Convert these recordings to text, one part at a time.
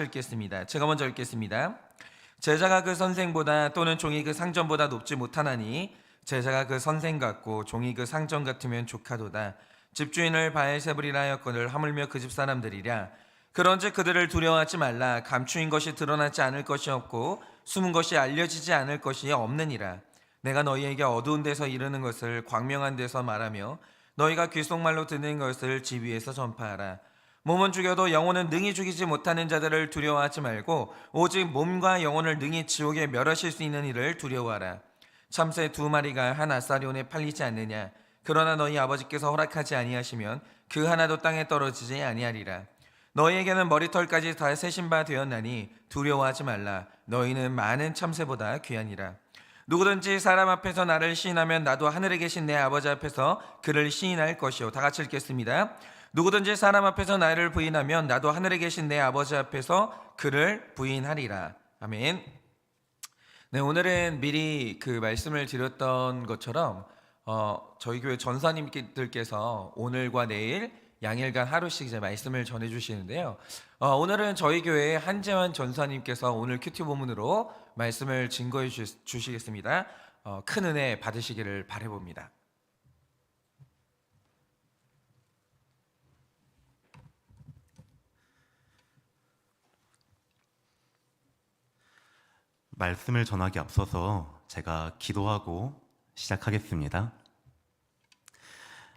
읽겠습니다. 제가 먼저 읽겠습니다. 제자가 그 선생보다 또는 종이 그 상전보다 높지 못하나니 제자가 그 선생 같고 종이 그 상전 같으면 조카도다. 집주인을 바알세불이라 하였거늘 하물며 그 집 사람들이랴. 그런즉 그들을 두려워하지 말라. 감추인 것이 드러나지 않을 것이 없고 숨은 것이 알려지지 않을 것이 없느니라. 내가 너희에게 어두운 데서 이르는 것을 광명한 데서 말하며 너희가 귓속말로 듣는 것을 집 위에서 전파하라. 몸은 죽여도 영혼은 능히 죽이지 못하는 자들을 두려워하지 말고 오직 몸과 영혼을 능히 지옥에 멸하실 수 있는 이를 두려워하라. 참새 2마리가 한 아사리온에 팔리지 않느냐. 그러나 너희 아버지께서 허락하지 아니하시면 그 하나도 땅에 떨어지지 아니하리라. 너희에게는 머리털까지 다 세신 바 되었나니 두려워하지 말라. 너희는 많은 참새보다 귀하니라. 누구든지 사람 앞에서 나를 시인하면 나도 하늘에 계신 내 아버지 앞에서 그를 시인할 것이요. 다 같이 읽겠습니다. 누구든지 사람 앞에서 나를 부인하면 나도 하늘에 계신 내 아버지 앞에서 그를 부인하리라. 아멘. 네, 오늘은 미리 그 말씀을 드렸던 것처럼 저희 교회 전사님들께서 오늘과 내일 양일간 하루씩 이제 말씀을 전해 주시는데요. 오늘은 저희 교회 한재환 전사님께서 오늘 큐티 본문으로 말씀을 증거해 주시겠습니다. 큰 은혜 받으시기를 바라봅니다. 말씀을 전하기 앞서서 제가 기도하고 시작하겠습니다.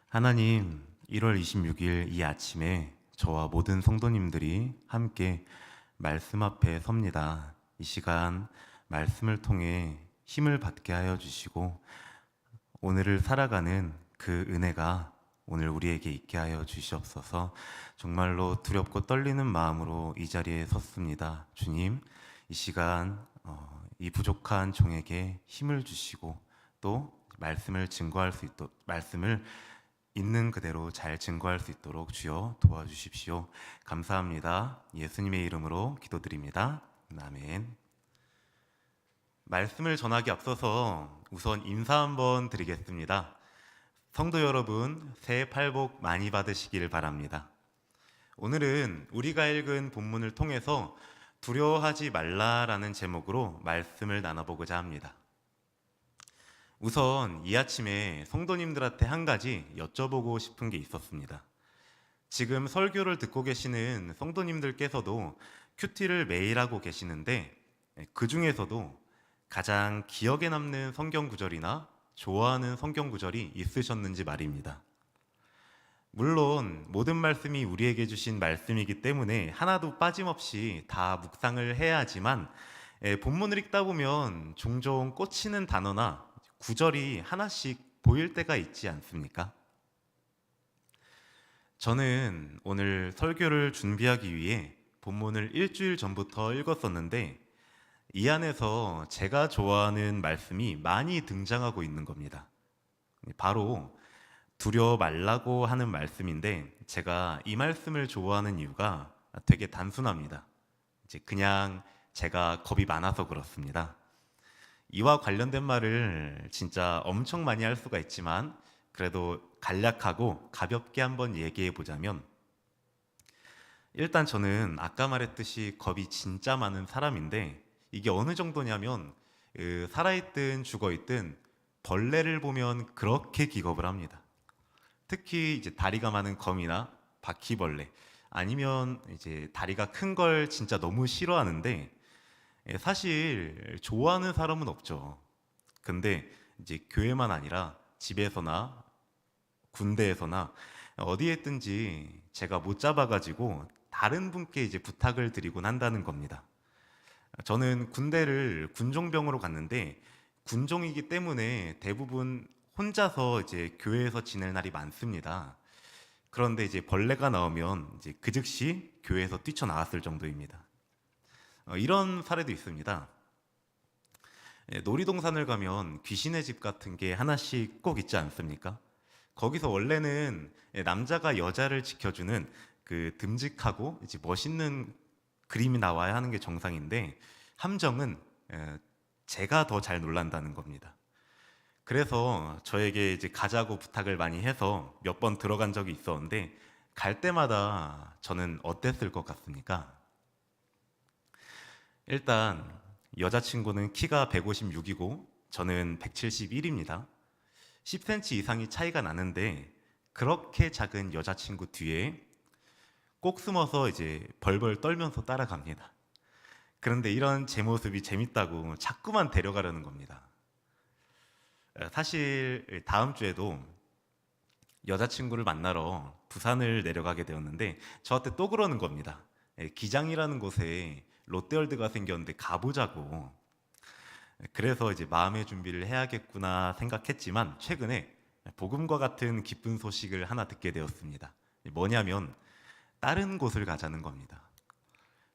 하나님, 1월 26일 이 아침에 저와 모든 성도님들이 함께 말씀 앞에 섭니다. 이 시간 말씀을 통해 힘을 받게 하여 주시고 오늘을 살아가는 그 은혜가 오늘 우리에게 있게 하여 주시옵소서. 정말로 두렵고 떨리는 마음으로 이 자리에 섰습니다. 주님, 이 시간 이 부족한 종에게 힘을 주시고 또 말씀을 증거할 수 있도록, 말씀을 있는 그대로 잘 증거할 수 있도록 주여 도와주십시오. 감사합니다. 예수님의 이름으로 기도드립니다. 아멘. 말씀을 전하기 앞서서 우선 인사 한번 드리겠습니다. 성도 여러분, 새해 팔복 많이 받으시길 바랍니다. 오늘은 우리가 읽은 본문을 통해서 두려워하지 말라라는 제목으로 말씀을 나눠보고자 합니다. 우선 이 아침에 성도님들한테 한 가지 여쭤보고 싶은 게 있었습니다. 지금 설교를 듣고 계시는 성도님들께서도 큐티를 매일 하고 계시는데 그 중에서도 가장 기억에 남는 성경 구절이나 좋아하는 성경 구절이 있으셨는지 말입니다. 물론 모든 말씀이 우리에게 주신 말씀이기 때문에 하나도 빠짐없이 다 묵상을 해야 하지만 본문을 읽다 보면 종종 꽂히는 단어나 구절이 하나씩 보일 때가 있지 않습니까? 저는 오늘 설교를 준비하기 위해 본문을 일주일 전부터 읽었었는데 이 안에서 제가 좋아하는 말씀이 많이 등장하고 있는 겁니다. 바로 두려워 말라고 하는 말씀인데 제가 이 말씀을 좋아하는 이유가 되게 단순합니다. 이제 그냥 제가 겁이 많아서 그렇습니다. 이와 관련된 말을 진짜 엄청 많이 할 수가 있지만 그래도 간략하고 가볍게 한번 얘기해 보자면 일단 저는 아까 말했듯이 겁이 진짜 많은 사람인데 이게 어느 정도냐면 살아있든 죽어있든 벌레를 보면 그렇게 기겁을 합니다. 특히 이제 다리가 많은 거미나 바퀴벌레 아니면 이제 다리가 큰 걸 진짜 너무 싫어하는데 사실 좋아하는 사람은 없죠. 근데 이제 교회만 아니라 집에서나 군대에서나 어디에 있든지 제가 못 잡아가지고 다른 분께 이제 부탁을 드리곤 한다는 겁니다. 저는 군대를 군종병으로 갔는데 군종이기 때문에 대부분 혼자서 이제 교회에서 지낼 날이 많습니다. 그런데 이제 벌레가 나오면 이제 그 즉시 교회에서 뛰쳐나왔을 정도입니다. 이런 사례도 있습니다. 놀이동산을 가면 귀신의 집 같은 게 하나씩 꼭 있지 않습니까? 거기서 원래는 남자가 여자를 지켜주는 그 듬직하고 이제 멋있는 그림이 나와야 하는 게 정상인데 함정은 제가 더 잘 놀란다는 겁니다. 그래서 저에게 이제 가자고 부탁을 많이 해서 몇 번 들어간 적이 있었는데 갈 때마다 저는 어땠을 것 같습니까? 일단 여자친구는 키가 156이고 저는 171입니다. 10cm 이상이 차이가 나는데 그렇게 작은 여자친구 뒤에 꼭 숨어서 이제 벌벌 떨면서 따라갑니다. 그런데 이런 제 모습이 재밌다고 자꾸만 데려가려는 겁니다. 사실 다음 주에도 여자친구를 만나러 부산을 내려가게 되었는데 저한테 또 그러는 겁니다. 기장이라는 곳에 롯데월드가 생겼는데 가보자고. 그래서 이제 마음의 준비를 해야겠구나 생각했지만 최근에 복음과 같은 기쁜 소식을 하나 듣게 되었습니다. 뭐냐면 다른 곳을 가자는 겁니다.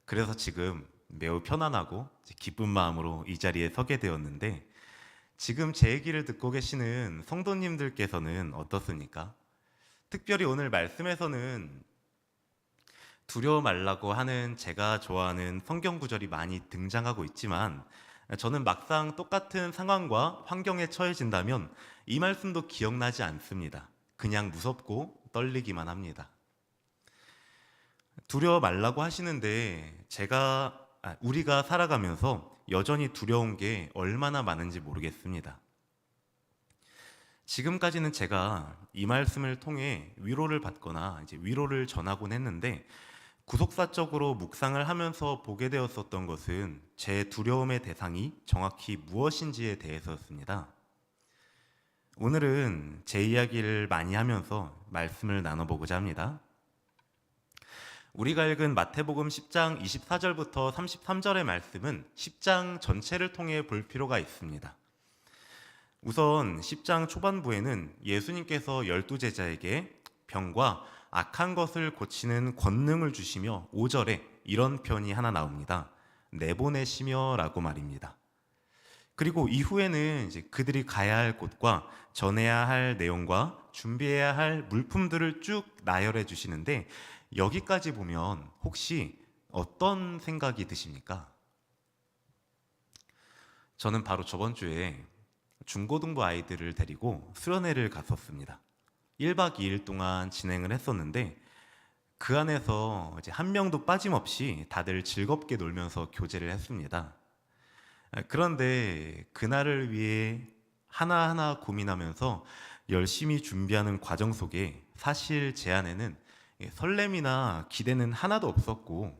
그래서 지금 매우 편안하고 기쁜 마음으로 이 자리에 서게 되었는데 지금 제 얘기를 듣고 계시는 성도님들께서는 어떻습니까? 특별히 오늘 말씀에서는 두려워 말라고 하는 제가 좋아하는 성경 구절이 많이 등장하고 있지만 저는 막상 똑같은 상황과 환경에 처해진다면 이 말씀도 기억나지 않습니다. 그냥 무섭고 떨리기만 합니다. 두려워 말라고 하시는데 우리가 살아가면서 여전히 두려운 게 얼마나 많은지 모르겠습니다. 지금까지는 제가 이 말씀을 통해 위로를 받거나 이제 위로를 전하곤 했는데 구속사적으로 묵상을 하면서 보게 되었었던 것은 제 두려움의 대상이 정확히 무엇인지에 대해서였습니다. 오늘은 제 이야기를 많이 하면서 말씀을 나눠보고자 합니다. 우리가 읽은 마태복음 10장 24절부터 33절의 말씀은 10장 전체를 통해 볼 필요가 있습니다. 우선 10장 초반부에는 예수님께서 12제자에게 병과 악한 것을 고치는 권능을 주시며 5절에 이런 표현이 하나 나옵니다. 내보내시며 라고 말입니다. 그리고 이후에는 이제 그들이 가야 할 곳과 전해야 할 내용과 준비해야 할 물품들을 쭉 나열해 주시는데 여기까지 보면 혹시 어떤 생각이 드십니까? 저는 바로 저번 주에 중고등부 아이들을 데리고 수련회를 갔었습니다. 1박 2일 동안 진행을 했었는데 그 안에서 이제 한 명도 빠짐없이 다들 즐겁게 놀면서 교제를 했습니다. 그런데 그날을 위해 하나하나 고민하면서 열심히 준비하는 과정 속에 사실 제 안에는 설렘이나 기대는 하나도 없었고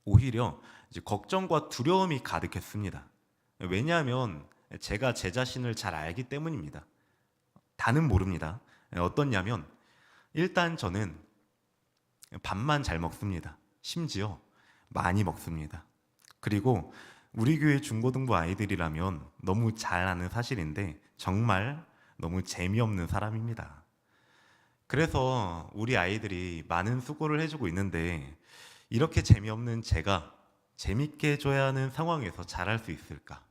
오히려 이제 걱정과 두려움이 가득했습니다. 왜냐하면 제가 제 자신을 잘 알기 때문입니다. 다는 모릅니다. 어떻냐면 일단 저는 밥만 잘 먹습니다. 심지어 많이 먹습니다. 그리고 우리 교회 중고등부 아이들이라면 너무 잘 아는 사실인데 정말 너무 재미없는 사람입니다. 그래서 우리 아이들이 많은 수고를 해주고 있는데 이렇게 재미없는 제가 재밌게 해줘야 하는 상황에서 잘할 수 있을까?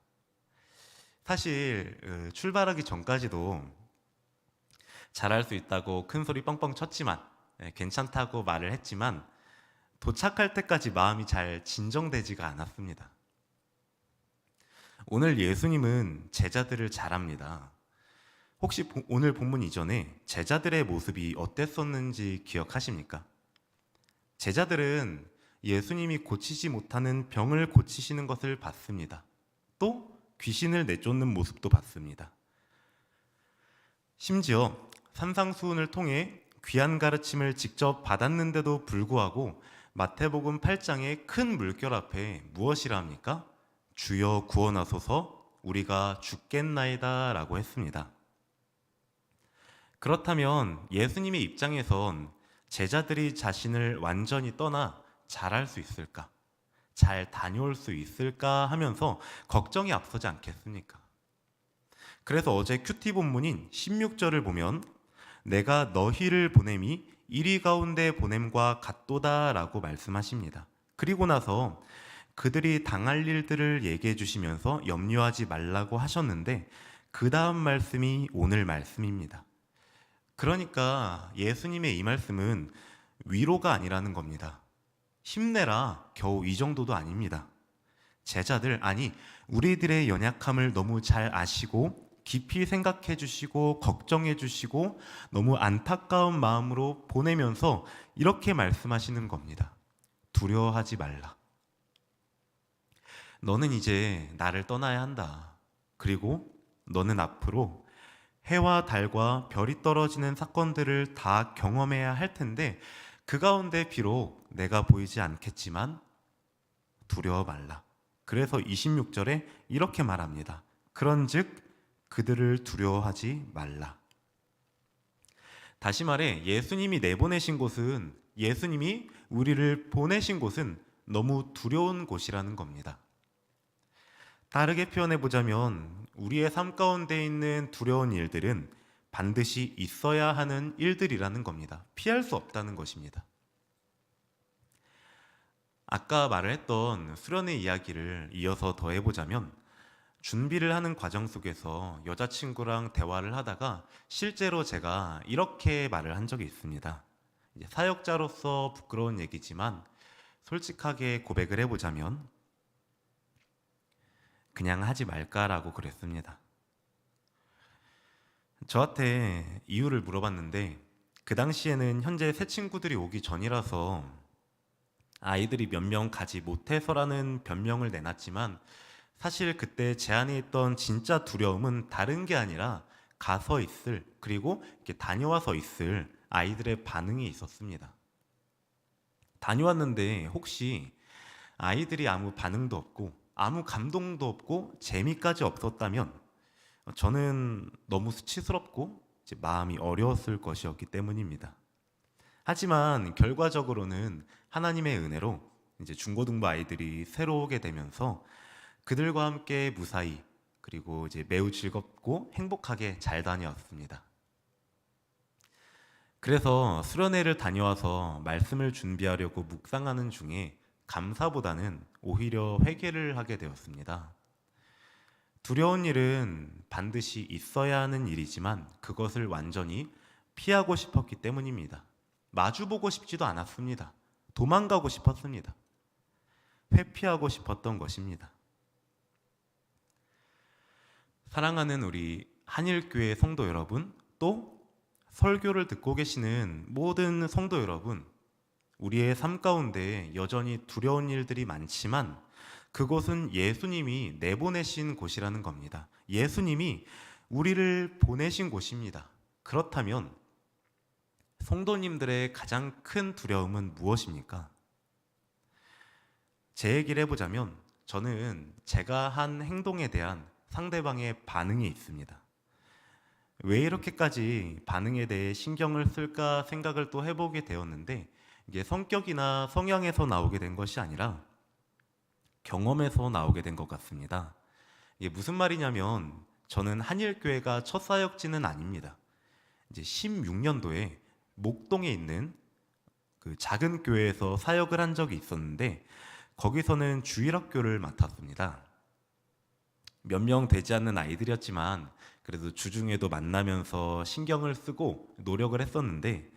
사실 출발하기 전까지도 잘할 수 있다고 큰 소리 뻥뻥 쳤지만 괜찮다고 말을 했지만 도착할 때까지 마음이 잘 진정되지가 않았습니다. 오늘 예수님은 제자들을 잘 압니다. 혹시 오늘 본문 이전에 제자들의 모습이 어땠었는지 기억하십니까? 제자들은 예수님이 고치지 못하는 병을 고치시는 것을 봤습니다. 또 귀신을 내쫓는 모습도 봤습니다. 심지어 산상수훈을 통해 귀한 가르침을 직접 받았는데도 불구하고 마태복음 8장의 큰 물결 앞에 무엇이라 합니까? 주여 구원하소서 우리가 죽겠나이다 라고 했습니다. 그렇다면 예수님의 입장에선 제자들이 자신을 완전히 떠나 잘할 수 있을까? 잘 다녀올 수 있을까 하면서 걱정이 앞서지 않겠습니까? 그래서 어제 큐티 본문인 16절을 보면 내가 너희를 보냄이 이리 가운데 보냄과 같도다 라고 말씀하십니다. 그리고 나서 그들이 당할 일들을 얘기해 주시면서 염려하지 말라고 하셨는데 그 다음 말씀이 오늘 말씀입니다. 그러니까 예수님의 이 말씀은 위로가 아니라는 겁니다. 힘내라 겨우 이 정도도 아닙니다. 제자들 아니 우리들의 연약함을 너무 잘 아시고 깊이 생각해 주시고 걱정해 주시고 너무 안타까운 마음으로 보내면서 이렇게 말씀하시는 겁니다. 두려워하지 말라. 너는 이제 나를 떠나야 한다. 그리고 너는 앞으로 해와 달과 별이 떨어지는 사건들을 다 경험해야 할 텐데 그 가운데 비록 내가 보이지 않겠지만 두려워 말라. 그래서 26절에 이렇게 말합니다. 그런즉 그들을 두려워하지 말라. 다시 말해 예수님이 내보내신 곳은, 예수님이 우리를 보내신 곳은 너무 두려운 곳이라는 겁니다. 다르게 표현해 보자면 우리의 삶 가운데 있는 두려운 일들은 반드시 있어야 하는 일들이라는 겁니다. 피할 수 없다는 것입니다. 아까 말을 했던 수련의 이야기를 이어서 더 해보자면 준비를 하는 과정 속에서 여자친구랑 대화를 하다가 실제로 제가 이렇게 말을 한 적이 있습니다. 이제 사역자로서 부끄러운 얘기지만 솔직하게 고백을 해보자면 그냥 하지 말까라고 그랬습니다. 저한테 이유를 물어봤는데 그 당시에는 현재 새 친구들이 오기 전이라서 아이들이 몇 명 가지 못해서라는 변명을 내놨지만 사실 그때 제 안에 있던 진짜 두려움은 다른 게 아니라 가서 있을, 그리고 이렇게 다녀와서 있을 아이들의 반응이 있었습니다. 다녀왔는데 혹시 아이들이 아무 반응도 없고 아무 감동도 없고 재미까지 없었다면 저는 너무 수치스럽고 이제 마음이 어려웠을 것이었기 때문입니다. 하지만 결과적으로는 하나님의 은혜로 이제 중고등부 아이들이 새로 오게 되면서 그들과 함께 무사히 그리고 이제 매우 즐겁고 행복하게 잘 다녀왔습니다. 그래서 수련회를 다녀와서 말씀을 준비하려고 묵상하는 중에 감사보다는 오히려 회개를 하게 되었습니다. 두려운 일은 반드시 있어야 하는 일이지만 그것을 완전히 피하고 싶었기 때문입니다. 마주보고 싶지도 않았습니다. 도망가고 싶었습니다. 회피하고 싶었던 것입니다. 사랑하는 우리 한일교회 성도 여러분, 또 설교를 듣고 계시는 모든 성도 여러분, 우리의 삶 가운데 여전히 두려운 일들이 많지만 그곳은 예수님이 내보내신 곳이라는 겁니다. 예수님이 우리를 보내신 곳입니다. 그렇다면 성도님들의 가장 큰 두려움은 무엇입니까? 제 얘기를 해보자면 저는 제가 한 행동에 대한 상대방의 반응이 있습니다. 왜 이렇게까지 반응에 대해 신경을 쓸까 생각을 또 해보게 되었는데 이게 성격이나 성향에서 나오게 된 것이 아니라 경험에서 나오게 된 것 같습니다. 이게 무슨 말이냐면 저는 한일교회가 첫 사역지는 아닙니다. 이제 16년도에 목동에 있는 그 작은 교회에서 사역을 한 적이 있었는데 거기서는 주일학교를 맡았습니다. 몇 명 되지 않는 아이들이었지만 그래도 주중에도 만나면서 신경을 쓰고 노력을 했었는데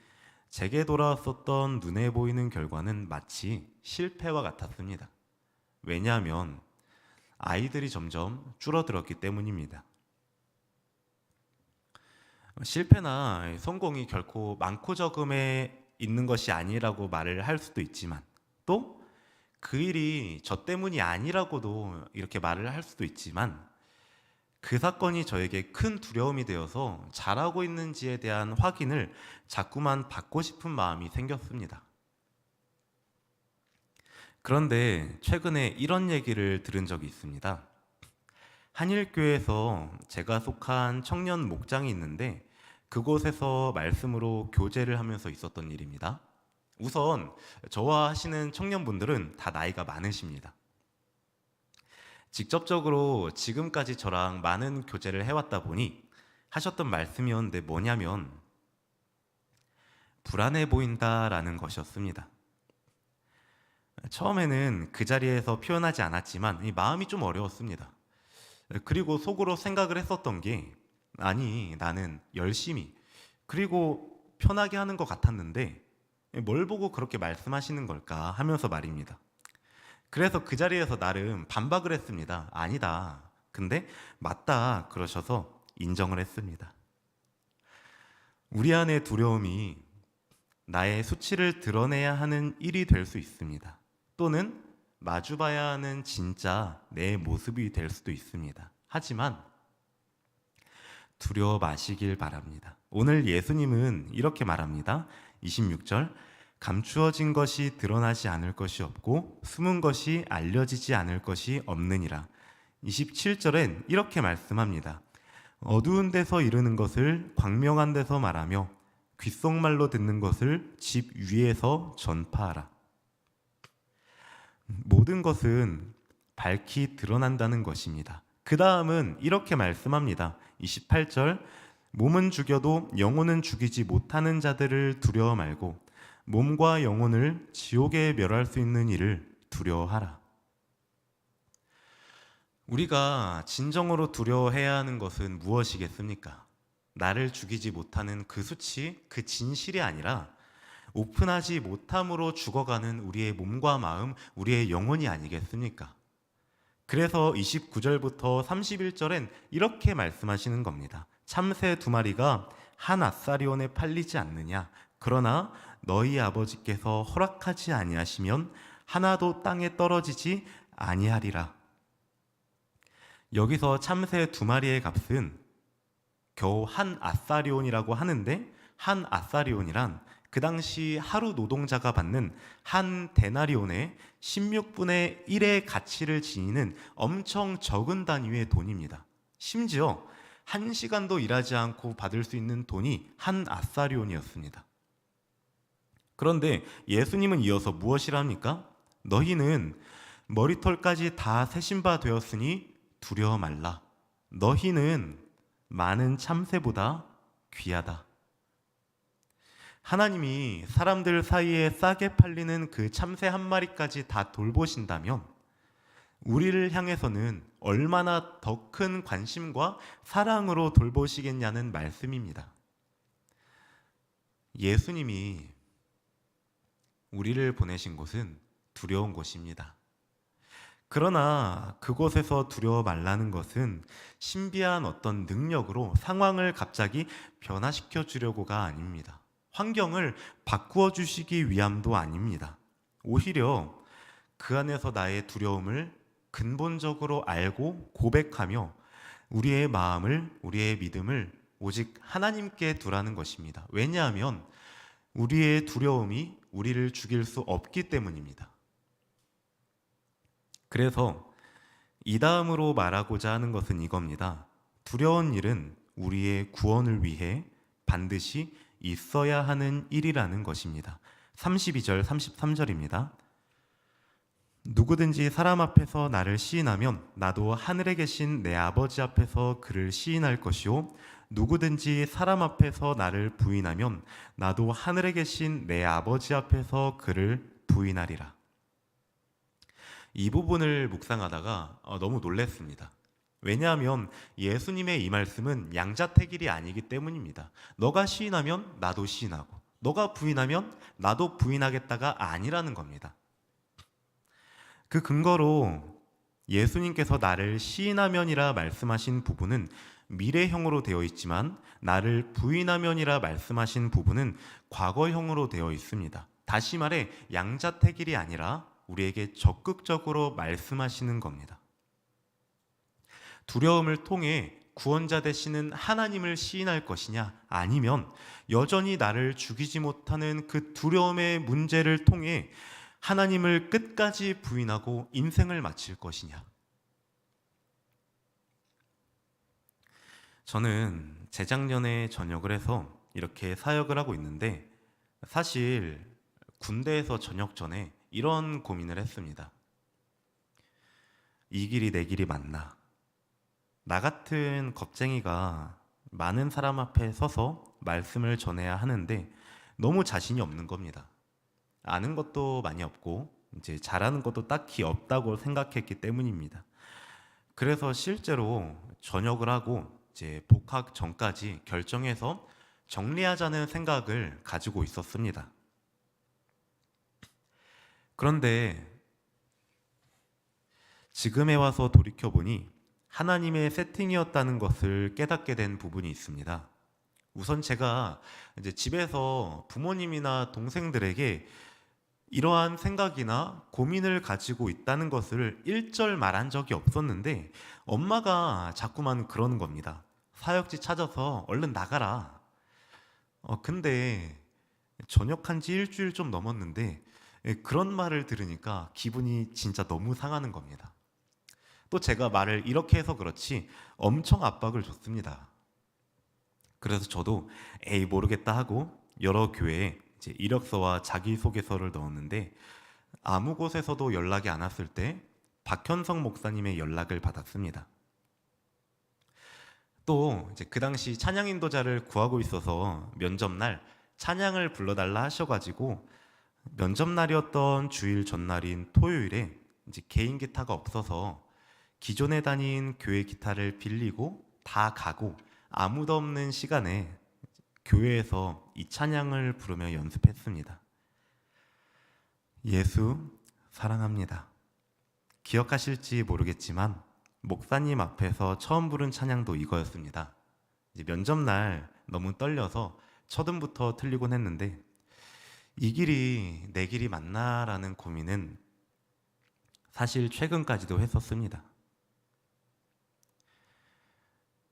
제게 돌아왔었던 눈에 보이는 결과는 마치 실패와 같았습니다. 왜냐하면 아이들이 점점 줄어들었기 때문입니다. 실패나 성공이 결코 많고 적음에 있는 것이 아니라고 말을 할 수도 있지만 또 그 일이 저 때문이 아니라고도 이렇게 말을 할 수도 있지만 그 사건이 저에게 큰 두려움이 되어서 잘하고 있는지에 대한 확인을 자꾸만 받고 싶은 마음이 생겼습니다. 그런데 최근에 이런 얘기를 들은 적이 있습니다. 한일교회에서 제가 속한 청년 목장이 있는데 그곳에서 말씀으로 교제를 하면서 있었던 일입니다. 우선 저와 하시는 청년분들은 다 나이가 많으십니다. 직접적으로 지금까지 저랑 많은 교제를 해왔다 보니 하셨던 말씀이었는데 뭐냐면 불안해 보인다라는 것이었습니다. 처음에는 그 자리에서 표현하지 않았지만 이 마음이 좀 어려웠습니다. 그리고 속으로 생각을 했었던 게 아니 나는 열심히 그리고 편하게 하는 것 같았는데 뭘 보고 그렇게 말씀하시는 걸까 하면서 말입니다. 그래서 그 자리에서 나름 반박을 했습니다. 아니다. 근데 맞다 그러셔서 인정을 했습니다. 우리 안의 두려움이 나의 수치를 드러내야 하는 일이 될 수 있습니다. 또는 마주봐야 하는 진짜 내 모습이 될 수도 있습니다. 하지만 두려워 마시길 바랍니다. 오늘 예수님은 이렇게 말합니다. 26절, 감추어진 것이 드러나지 않을 것이 없고 숨은 것이 알려지지 않을 것이 없느니라. 27절엔 이렇게 말씀합니다. 어두운 데서 이르는 것을 광명한 데서 말하며 귓속말로 듣는 것을 집 위에서 전파하라. 모든 것은 밝히 드러난다는 것입니다. 그 다음은 이렇게 말씀합니다. 28절, 몸은 죽여도 영혼은 죽이지 못하는 자들을 두려워 말고 몸과 영혼을 지옥에 멸할 수 있는 일을 두려워하라. 우리가 진정으로 두려워해야 하는 것은 무엇이겠습니까? 나를 죽이지 못하는 그 수치, 그 진실이 아니라 오픈하지 못함으로 죽어가는 우리의 몸과 마음, 우리의 영혼이 아니겠습니까? 그래서 29절부터 31절엔 이렇게 말씀하시는 겁니다. 참새 2마리가 한 아사리온에 팔리지 않느냐? 그러나 너희 아버지께서 허락하지 아니하시면 하나도 땅에 떨어지지 아니하리라. 여기서 참새 2마리의 값은 겨우 한 아사리온이라고 하는데, 한 아사리온이란 그 당시 하루 노동자가 받는 한 데나리온의 16분의 1의 가치를 지니는 엄청 적은 단위의 돈입니다. 심지어 1시간도 일하지 않고 받을 수 있는 돈이 한 아사리온이었습니다. 그런데 예수님은 이어서 무엇이라 합니까? 너희는 머리털까지 다 세신 바 되었으니 두려워 말라. 너희는 많은 참새보다 귀하다. 하나님이 사람들 사이에 싸게 팔리는 그 참새 한 마리까지 다 돌보신다면 우리를 향해서는 얼마나 더 큰 관심과 사랑으로 돌보시겠냐는 말씀입니다. 예수님이 우리를 보내신 곳은 두려운 곳입니다. 그러나 그곳에서 두려워 말라는 것은 신비한 어떤 능력으로 상황을 갑자기 변화시켜 주려고가 아닙니다. 환경을 바꾸어 주시기 위함도 아닙니다. 오히려 그 안에서 나의 두려움을 근본적으로 알고 고백하며 우리의 마음을, 우리의 믿음을 오직 하나님께 두라는 것입니다. 왜냐하면 우리의 두려움이 우리를 죽일 수 없기 때문입니다. 그래서 이 다음으로 말하고자 하는 것은 이겁니다. 두려운 일은 우리의 구원을 위해 반드시 있어야 하는 일이라는 것입니다. 32절, 33절입니다. 누구든지 사람 앞에서 나를 시인하면 나도 하늘에 계신 내 아버지 앞에서 그를 시인할 것이요 누구든지 사람 앞에서 나를 부인하면 나도 하늘에 계신 내 아버지 앞에서 그를 부인하리라. 이 부분을 묵상하다가 너무 놀랐습니다. 왜냐하면 예수님의 이 말씀은 양자택일이 아니기 때문입니다. 너가 시인하면 나도 시인하고 너가 부인하면 나도 부인하겠다가 아니라는 겁니다. 그 근거로 예수님께서 나를 시인하면이라 말씀하신 부분은 미래형으로 되어 있지만 나를 부인하면이라 말씀하신 부분은 과거형으로 되어 있습니다. 다시 말해 양자택일이 아니라 우리에게 적극적으로 말씀하시는 겁니다. 두려움을 통해 구원자 되시는 하나님을 시인할 것이냐, 아니면 여전히 나를 죽이지 못하는 그 두려움의 문제를 통해 하나님을 끝까지 부인하고 인생을 마칠 것이냐. 저는 재작년에 전역을 해서 이렇게 사역을 하고 있는데 사실 군대에서 전역 전에 이런 고민을 했습니다. 이 길이 내 길이 맞나? 나 같은 겁쟁이가 많은 사람 앞에 서서 말씀을 전해야 하는데 너무 자신이 없는 겁니다. 아는 것도 많이 없고 이제 잘하는 것도 딱히 없다고 생각했기 때문입니다. 그래서 실제로 전역을 하고 이제 복학 전까지 결정해서 정리하자는 생각을 가지고 있었습니다. 그런데 지금에 와서 돌이켜보니 하나님의 세팅이었다는 것을 깨닫게 된 부분이 있습니다. 우선 제가 이제 집에서 부모님이나 동생들에게 이러한 생각이나 고민을 가지고 있다는 것을 일절 말한 적이 없었는데 엄마가 자꾸만 그러는 겁니다. 사역지 찾아서 얼른 나가라. 근데 전역한 지 일주일 좀 넘었는데 그런 말을 들으니까 기분이 진짜 너무 상하는 겁니다. 또 제가 말을 이렇게 해서 그렇지 엄청 압박을 줬습니다. 그래서 저도 에이 모르겠다 하고 여러 교회에 이제 이력서와 자기소개서를 넣었는데 아무 곳에서도 연락이 안 왔을 때 박현성 목사님의 연락을 받았습니다. 또 이제 그 당시 찬양 인도자를 구하고 있어서 면접날 찬양을 불러달라 하셔가지고 면접날이었던 주일 전날인 토요일에 이제 개인 기타가 없어서 기존에 다닌 교회 기타를 빌리고 다 가고 아무도 없는 시간에 교회에서 이 찬양을 부르며 연습했습니다. 예수 사랑합니다. 기억하실지 모르겠지만 목사님 앞에서 처음 부른 찬양도 이거였습니다. 이제 면접날 너무 떨려서 첫음부터 틀리곤 했는데 이 길이 내 길이 맞나라는 고민은 사실 최근까지도 했었습니다.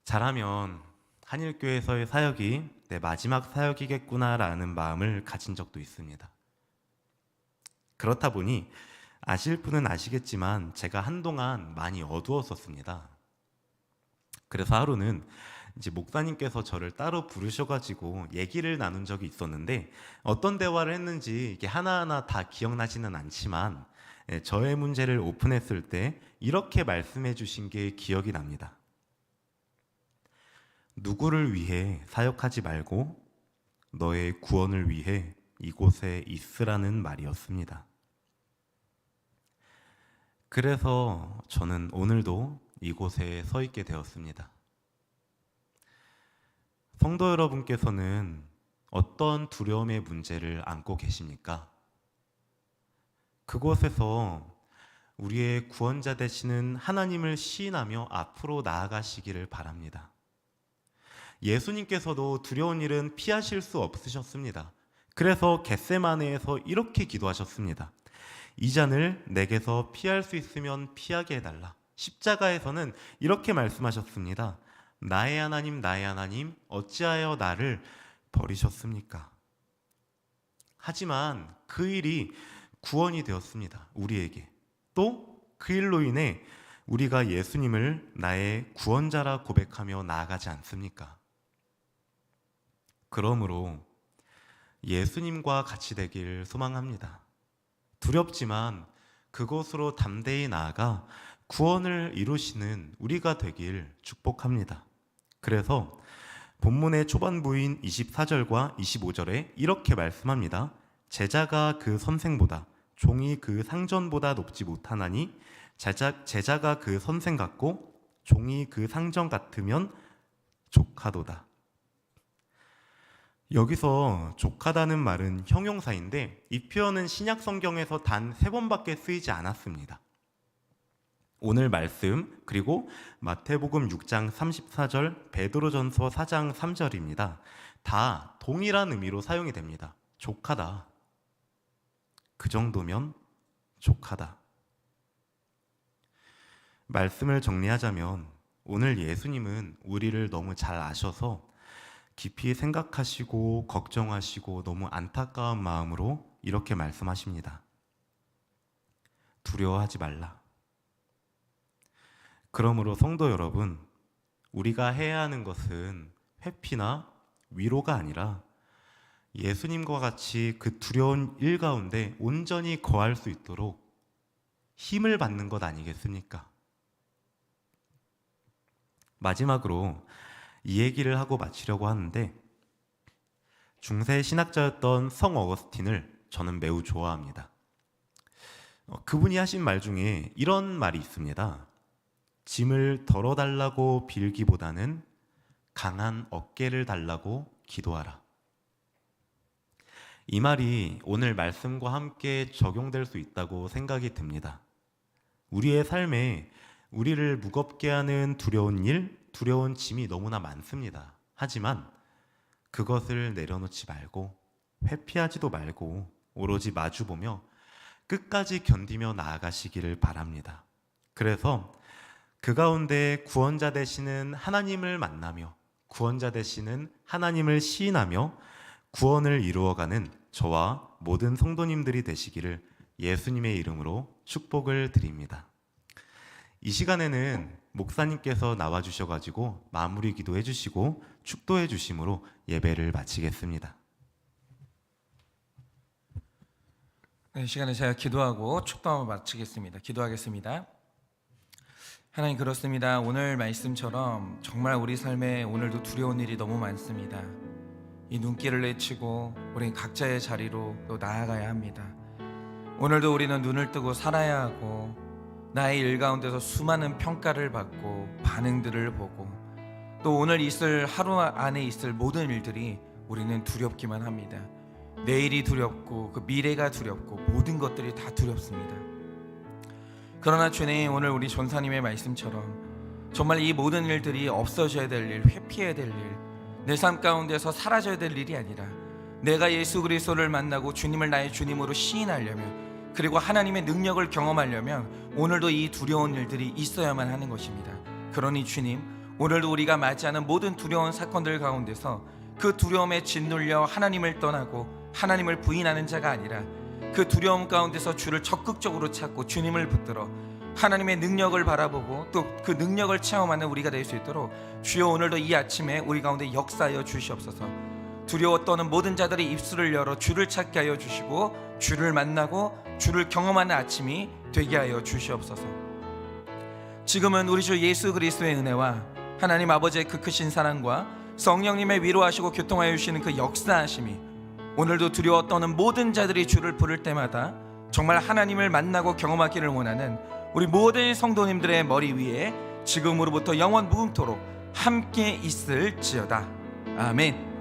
잘하면 한일교회에서의 사역이 내 마지막 사역이겠구나라는 마음을 가진 적도 있습니다. 그렇다 보니 아실 분은 아시겠지만 제가 한동안 많이 어두웠었습니다. 그래서 하루는 이제 목사님께서 저를 따로 부르셔가지고 얘기를 나눈 적이 있었는데 어떤 대화를 했는지 이게 하나하나 다 기억나지는 않지만 저의 문제를 오픈했을 때 이렇게 말씀해 주신 게 기억이 납니다. 누구를 위해 사역하지 말고 너의 구원을 위해 이곳에 있으라는 말이었습니다. 그래서 저는 오늘도 이곳에 서 있게 되었습니다. 성도 여러분께서는 어떤 두려움의 문제를 안고 계십니까? 그곳에서 우리의 구원자 되시는 하나님을 시인하며 앞으로 나아가시기를 바랍니다. 예수님께서도 두려운 일은 피하실 수 없으셨습니다. 그래서 겟세마네에서 이렇게 기도하셨습니다. 이 잔을 내게서 피할 수 있으면 피하게 해달라. 십자가에서는 이렇게 말씀하셨습니다. 나의 하나님, 어찌하여 나를 버리셨습니까? 하지만 그 일이 구원이 되었습니다. 우리에게. 또 그 일로 인해 우리가 예수님을 나의 구원자라 고백하며 나아가지 않습니까? 그러므로 예수님과 같이 되길 소망합니다. 두렵지만 그곳으로 담대히 나아가 구원을 이루시는 우리가 되길 축복합니다. 그래서 본문의 초반부인 24절과 25절에 이렇게 말씀합니다. 제자가 그 선생보다 종이 그 상전보다 높지 못하나니 제자가 그 선생 같고 종이 그 상전 같으면 족하도다. 여기서 족하다는 말은 형용사인데 이 표현은 신약 성경에서 단 3번밖에 쓰이지 않았습니다. 오늘 말씀 그리고 마태복음 6장 34절, 베드로전서 4장 3절입니다. 다 동일한 의미로 사용이 됩니다. 족하다. 그 정도면 족하다. 말씀을 정리하자면 오늘 예수님은 우리를 너무 잘 아셔서 깊이 생각하시고 걱정하시고 너무 안타까운 마음으로 이렇게 말씀하십니다. 두려워하지 말라. 그러므로 성도 여러분, 우리가 해야 하는 것은 회피나 위로가 아니라 예수님과 같이 그 두려운 일 가운데 온전히 거할 수 있도록 힘을 받는 것 아니겠습니까? 마지막으로 이 얘기를 하고 마치려고 하는데 중세 신학자였던 성 어거스틴을 저는 매우 좋아합니다. 그분이 하신 말 중에 이런 말이 있습니다. 짐을 덜어달라고 빌기보다는 강한 어깨를 달라고 기도하라. 이 말이 오늘 말씀과 함께 적용될 수 있다고 생각이 듭니다. 우리의 삶에 우리를 무겁게 하는 두려운 일, 두려운 짐이 너무나 많습니다. 하지만 그것을 내려놓지 말고 회피하지도 말고 오로지 마주보며 끝까지 견디며 나아가시기를 바랍니다. 그래서 그 가운데 구원자 되시는 하나님을 만나며 구원자 되시는 하나님을 시인하며 구원을 이루어가는 저와 모든 성도님들이 되시기를 예수님의 이름으로 축복을 드립니다. 이 시간에는 목사님께서 나와주셔가지고 마무리 기도해 주시고 축도해 주심으로 예배를 마치겠습니다. 이 시간에 제가 기도하고 축도하고 마치겠습니다. 기도하겠습니다. 하나님, 그렇습니다. 오늘 말씀처럼 정말 우리 삶에 오늘도 두려운 일이 너무 많습니다. 이 눈길을 내치고 우리 각자의 자리로 또 나아가야 합니다. 오늘도 우리는 눈을 뜨고 살아야 하고 나의 일 가운데서 수많은 평가를 받고 반응들을 보고 또 오늘 있을 하루 안에 있을 모든 일들이 우리는 두렵기만 합니다. 내일이 두렵고 그 미래가 두렵고 모든 것들이 다 두렵습니다. 그러나 주님, 오늘 우리 전사님의 말씀처럼 정말 이 모든 일들이 없어져야 될 일, 회피해야 될 일, 내 삶 가운데서 사라져야 될 일이 아니라 내가 예수 그리스도를 만나고 주님을 나의 주님으로 시인하려면, 그리고 하나님의 능력을 경험하려면 오늘도 이 두려운 일들이 있어야만 하는 것입니다. 그러니 주님, 오늘도 우리가 맞이하는 모든 두려운 사건들 가운데서 그 두려움에 짓눌려 하나님을 떠나고 하나님을 부인하는 자가 아니라 그 두려움 가운데서 주를 적극적으로 찾고 주님을 붙들어 하나님의 능력을 바라보고 또 그 능력을 체험하는 우리가 될 수 있도록 주여 오늘도 이 아침에 우리 가운데 역사하여 주시옵소서. 두려워 떠는 모든 자들의 입술을 열어 주를 찾게 하여 주시고 주를 만나고 주를 경험하는 아침이 되게 하여 주시옵소서. 지금은 우리 주 예수 그리스도의 은혜와 하나님 아버지의 그 크신 사랑과 성령님의 위로하시고 교통하여 주시는 그 역사하심이 오늘도 두려워 떠는 모든 자들이 주를 부를 때마다 정말 하나님을 만나고 경험하기를 원하는 우리 모든 성도님들의 머리 위에 지금으로부터 영원 무궁토록 함께 있을지어다. 아멘.